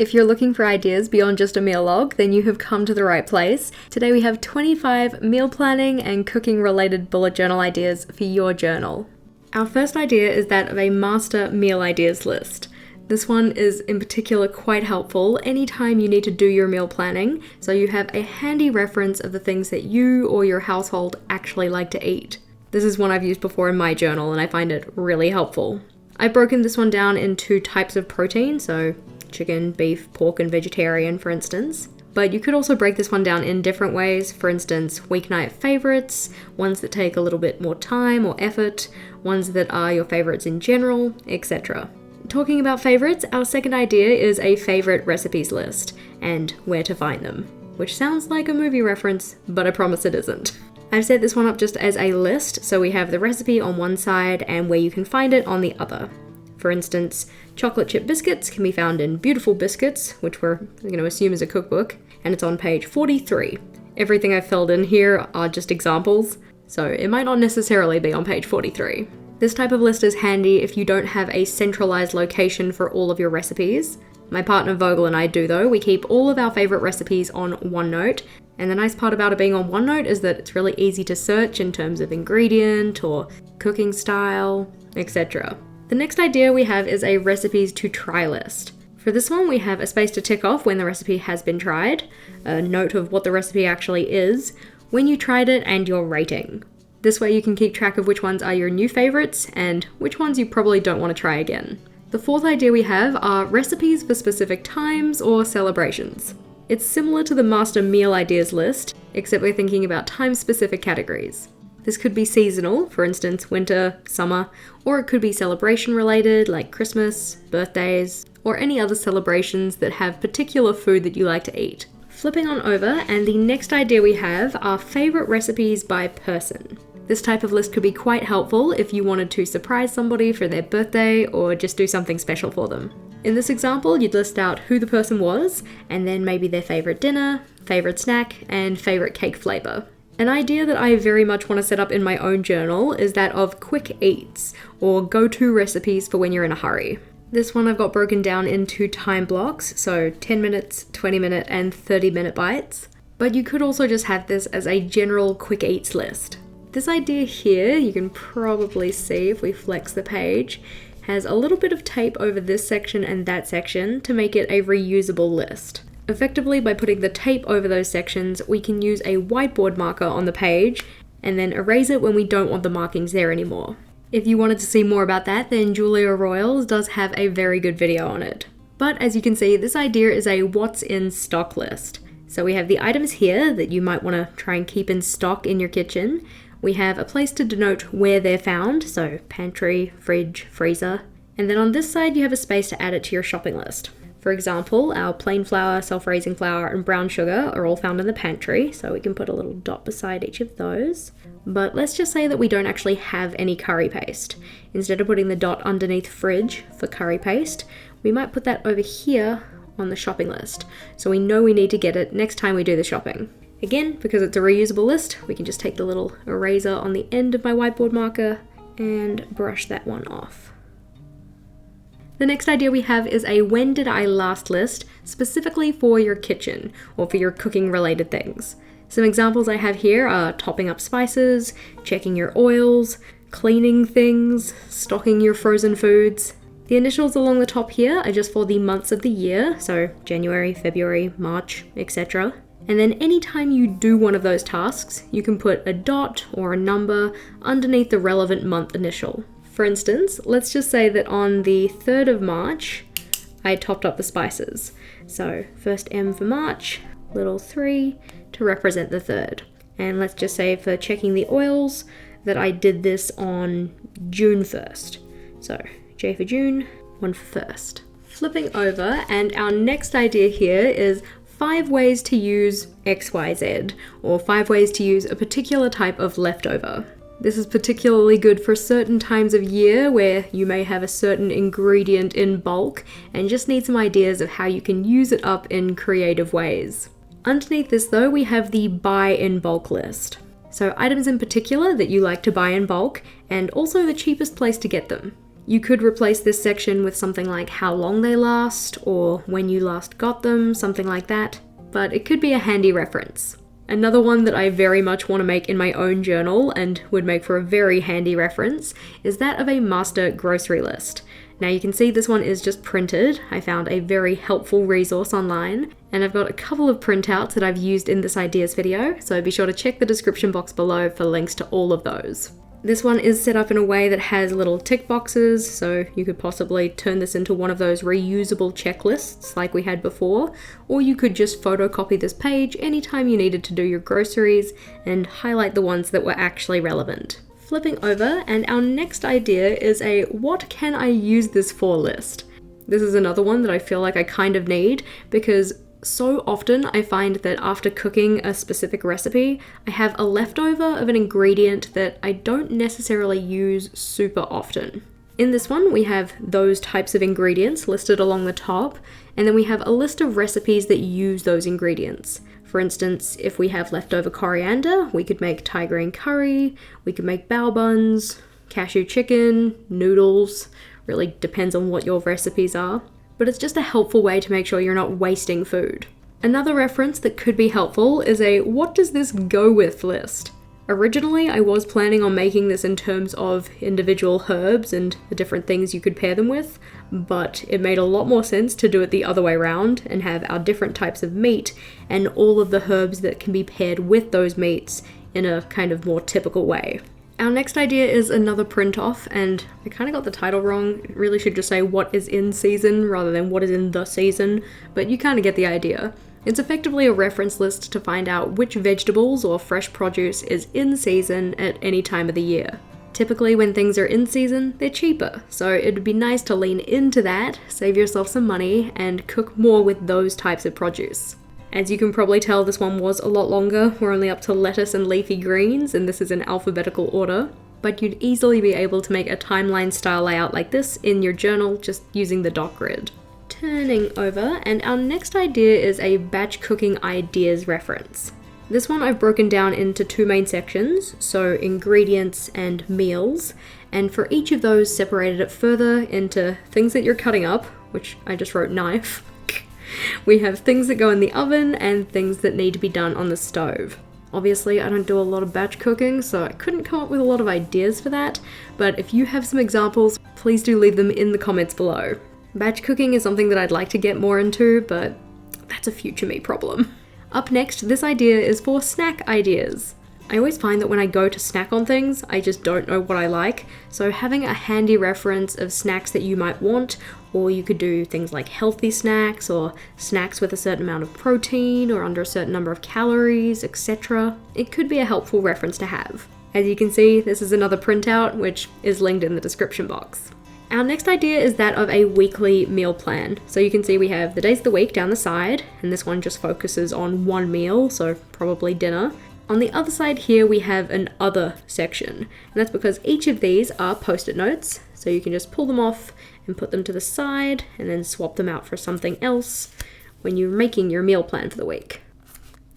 If you're looking for ideas beyond just a meal log, then you have come to the right place. Today we have 25 meal planning and cooking related bullet journal ideas for your journal. Our first idea is that of a master meal ideas list. This one is in particular quite helpful anytime you need to do your meal planning, so you have a handy reference of the things that you or your household actually like to eat. This is one I've used before in my journal and I find it really helpful. I've broken this one down into types of protein, so chicken, beef, pork, and vegetarian, for instance. But you could also break this one down in different ways. For instance, weeknight favorites, ones that take a little bit more time or effort, ones that are your favorites in general, etc. Talking about favorites, our second idea is a favorite recipes list and where to find them, which sounds like a movie reference, but I promise it isn't. I've set this one up just as a list, so we have the recipe on one side and where you can find it on the other. For instance, chocolate chip biscuits can be found in Beautiful Biscuits, which we're going to assume is a cookbook, and it's on page 43. Everything I've filled in here are just examples, so it might not necessarily be on page 43. This type of list is handy if you don't have a centralized location for all of your recipes. My partner Vogel and I do though. We keep all of our favorite recipes on OneNote, and the nice part about it being on OneNote is that it's really easy to search in terms of ingredient or cooking style, etc. The next idea we have is a recipes to try list. For this one, we have a space to tick off when the recipe has been tried, a note of what the recipe actually is, when you tried it, and your rating. This way you can keep track of which ones are your new favorites and which ones you probably don't want to try again. The fourth idea we have are recipes for specific times or celebrations. It's similar to the master meal ideas list, except we're thinking about time-specific categories. This could be seasonal, for instance, winter, summer, or it could be celebration related, like Christmas, birthdays, or any other celebrations that have particular food that you like to eat. Flipping on over, and the next idea we have are favorite recipes by person. This type of list could be quite helpful if you wanted to surprise somebody for their birthday or just do something special for them. In this example, you'd list out who the person was, and then maybe their favorite dinner, favorite snack, and favorite cake flavor. An idea that I very much want to set up in my own journal is that of quick eats, or go-to recipes for when you're in a hurry. This one I've got broken down into time blocks, so 10 minutes, 20 minute, and 30 minute bites. But you could also just have this as a general quick eats list. This idea here, you can probably see if we flex the page, has a little bit of tape over this section and that section to make it a reusable list. Effectively, by putting the tape over those sections, we can use a whiteboard marker on the page and then erase it when we don't want the markings there anymore. If you wanted to see more about that, then Julia Royals does have a very good video on it. But as you can see, this idea is a what's in stock list. So we have the items here that you might want to try and keep in stock in your kitchen. We have a place to denote where they're found, so pantry, fridge, freezer. And then on this side, you have a space to add it to your shopping list. For example, our plain flour, self-raising flour, and brown sugar are all found in the pantry, so we can put a little dot beside each of those. But let's just say that we don't actually have any curry paste. Instead of putting the dot underneath fridge for curry paste, we might put that over here on the shopping list, so we know we need to get it next time we do the shopping. Again, because it's a reusable list, we can just take the little eraser on the end of my whiteboard marker and brush that one off. The next idea we have is a when did I last list, specifically for your kitchen or for your cooking related things. Some examples I have here are topping up spices, checking your oils, cleaning things, stocking your frozen foods. The initials along the top here are just for the months of the year, so January, February, March, etc. And then anytime you do one of those tasks, you can put a dot or a number underneath the relevant month initial. For instance, let's just say that on the 3rd of March, I topped up the spices. So first M for March, little 3 to represent the 3rd. And let's just say for checking the oils that I did this on June 1st. So J for June, 1 for 1st. Flipping over, and our next idea here is 5 ways to use XYZ, or 5 ways to use a particular type of leftover. This is particularly good for certain times of year where you may have a certain ingredient in bulk and just need some ideas of how you can use it up in creative ways. Underneath this though, we have the buy in bulk list. So items in particular that you like to buy in bulk and also the cheapest place to get them. You could replace this section with something like how long they last, or when you last got them, something like that, but it could be a handy reference. Another one that I very much want to make in my own journal, and would make for a very handy reference, is that of a master grocery list. Now you can see this one is just printed. I found a very helpful resource online, and I've got a couple of printouts that I've used in this ideas video, so be sure to check the description box below for links to all of those. This one is set up in a way that has little tick boxes, so you could possibly turn this into one of those reusable checklists like we had before, or you could just photocopy this page anytime you needed to do your groceries and highlight the ones that were actually relevant. Flipping over, and our next idea is a what can I use this for list. This is another one that I feel like I kind of need, because so often I find that after cooking a specific recipe, I have a leftover of an ingredient that I don't necessarily use super often. In this one, we have those types of ingredients listed along the top, and then we have a list of recipes that use those ingredients. For instance, if we have leftover coriander, we could make Thai green curry, we could make bao buns, cashew chicken, noodles, really depends on what your recipes are. But it's just a helpful way to make sure you're not wasting food. Another reference that could be helpful is a what does this go with list. Originally, I was planning on making this in terms of individual herbs and the different things you could pair them with, but it made a lot more sense to do it the other way around and have our different types of meat and all of the herbs that can be paired with those meats in a kind of more typical way. Our next idea is another print off, and I kind of got the title wrong. It really should just say what is in season rather than what is in the season, but you kind of get the idea. It's effectively a reference list to find out which vegetables or fresh produce is in season at any time of the year. Typically when things are in season, they're cheaper, so it'd be nice to lean into that, save yourself some money, and cook more with those types of produce. As you can probably tell, this one was a lot longer. We're only up to lettuce and leafy greens, and this is in alphabetical order. But you'd easily be able to make a timeline style layout like this in your journal just using the dot grid. Turning over, and our next idea is a batch cooking ideas reference. This one I've broken down into two main sections, so ingredients and meals, and for each of those separated it further into things that you're cutting up, which I just wrote knife. We have things that go in the oven and things that need to be done on the stove. Obviously, I don't do a lot of batch cooking, so I couldn't come up with a lot of ideas for that, but if you have some examples, please do leave them in the comments below. Batch cooking is something that I'd like to get more into, but that's a future me problem. Up next, this idea is for snack ideas. I always find that when I go to snack on things, I just don't know what I like, so having a handy reference of snacks that you might want, or you could do things like healthy snacks, or snacks with a certain amount of protein, or under a certain number of calories, etc. It could be a helpful reference to have. As you can see, this is another printout, which is linked in the description box. Our next idea is that of a weekly meal plan. So you can see we have the days of the week down the side, and this one just focuses on one meal, so probably dinner. On the other side here, we have an other section, and that's because each of these are post-it notes, so you can just pull them off and put them to the side, and then swap them out for something else when you're making your meal plan for the week.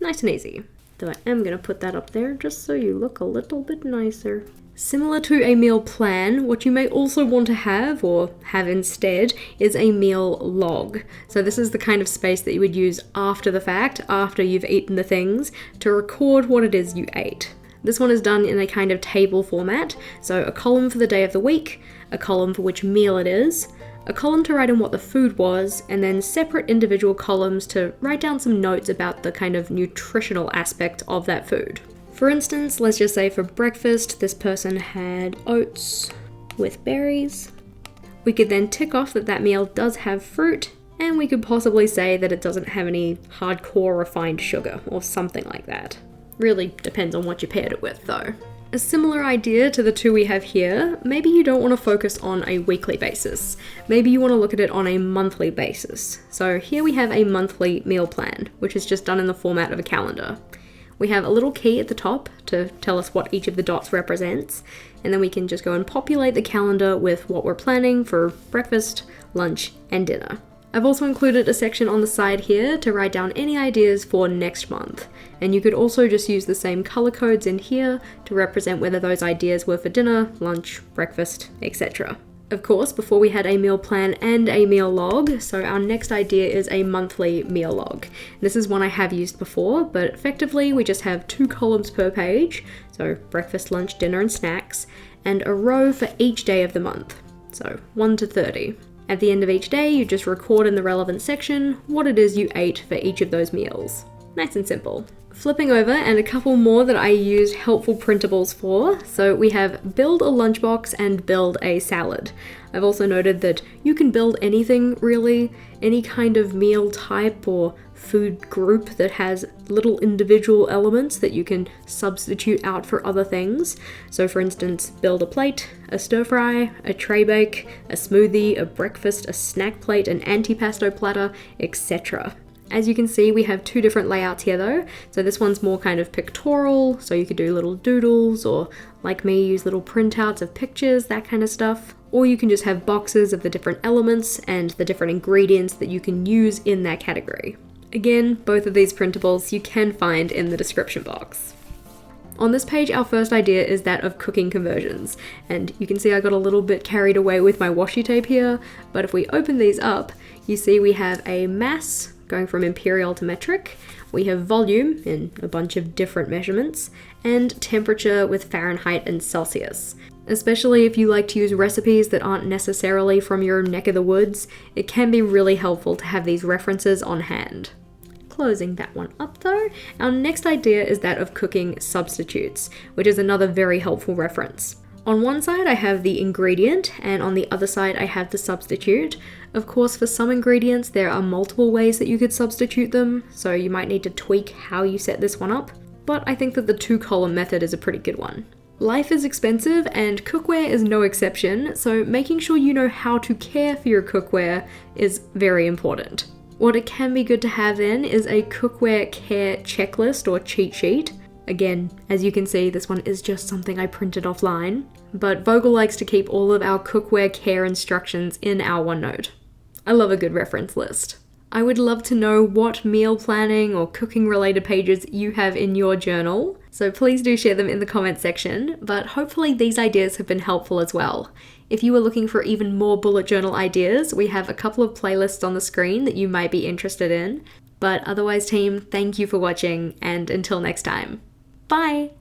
Nice and easy. Though I am going to put that up there just so you look a little bit nicer. Similar to a meal plan, what you may also want to have, or have instead, is a meal log. So this is the kind of space that you would use after the fact, after you've eaten the things, to record what it is you ate. This one is done in a kind of table format, so a column for the day of the week, a column for which meal it is, a column to write in what the food was, and then separate individual columns to write down some notes about the kind of nutritional aspect of that food. For instance, let's just say for breakfast, this person had oats with berries. We could then tick off that that meal does have fruit, and we could possibly say that it doesn't have any hardcore refined sugar or something like that. Really depends on what you paired it with though. A similar idea to the two we have here, maybe you don't want to focus on a weekly basis. Maybe you want to look at it on a monthly basis. So here we have a monthly meal plan, which is just done in the format of a calendar. We have a little key at the top to tell us what each of the dots represents, and then we can just go and populate the calendar with what we're planning for breakfast, lunch, and dinner. I've also included a section on the side here to write down any ideas for next month, and you could also just use the same color codes in here to represent whether those ideas were for dinner, lunch, breakfast, etc. Of course, before we had a meal plan and a meal log, so our next idea is a monthly meal log. This is one I have used before, but effectively we just have 2 columns per page, so breakfast, lunch, dinner, and snacks, and a row for each day of the month, so 1 to 30. At the end of each day, you just record in the relevant section what it is you ate for each of those meals. Nice and simple. Flipping over, and a couple more that I used helpful printables for. So we have build a lunchbox and build a salad. I've also noted that you can build anything really, any kind of meal type or food group that has little individual elements that you can substitute out for other things. So for instance, build a plate, a stir fry, a tray bake, a smoothie, a breakfast, a snack plate, an antipasto platter, etc. As you can see, we have 2 different layouts here though. So this one's more kind of pictorial, so you could do little doodles, or like me, use little printouts of pictures, that kind of stuff. Or you can just have boxes of the different elements and the different ingredients that you can use in that category. Again, both of these printables you can find in the description box. On this page, our first idea is that of cooking conversions, and you can see I got a little bit carried away with my washi tape here, but if we open these up, you see we have a mass going from imperial to metric, we have volume in a bunch of different measurements, and temperature with Fahrenheit and Celsius. Especially if you like to use recipes that aren't necessarily from your neck of the woods, it can be really helpful to have these references on hand. Closing that one up though, our next idea is that of cooking substitutes, which is another very helpful reference. On one side I have the ingredient, and on the other side I have the substitute. Of course, for some ingredients there are multiple ways that you could substitute them, so you might need to tweak how you set this one up, but I think that the 2-column method is a pretty good one. Life is expensive and cookware is no exception, so making sure you know how to care for your cookware is very important. What it can be good to have then is a cookware care checklist or cheat sheet. Again, as you can see, this one is just something I printed offline, but Vogel likes to keep all of our cookware care instructions in our OneNote. I love a good reference list. I would love to know what meal planning or cooking related pages you have in your journal, so please do share them in the comments section, but hopefully these ideas have been helpful as well. If you are looking for even more bullet journal ideas, we have a couple of playlists on the screen that you might be interested in. But otherwise team, thank you for watching, and until next time. Bye!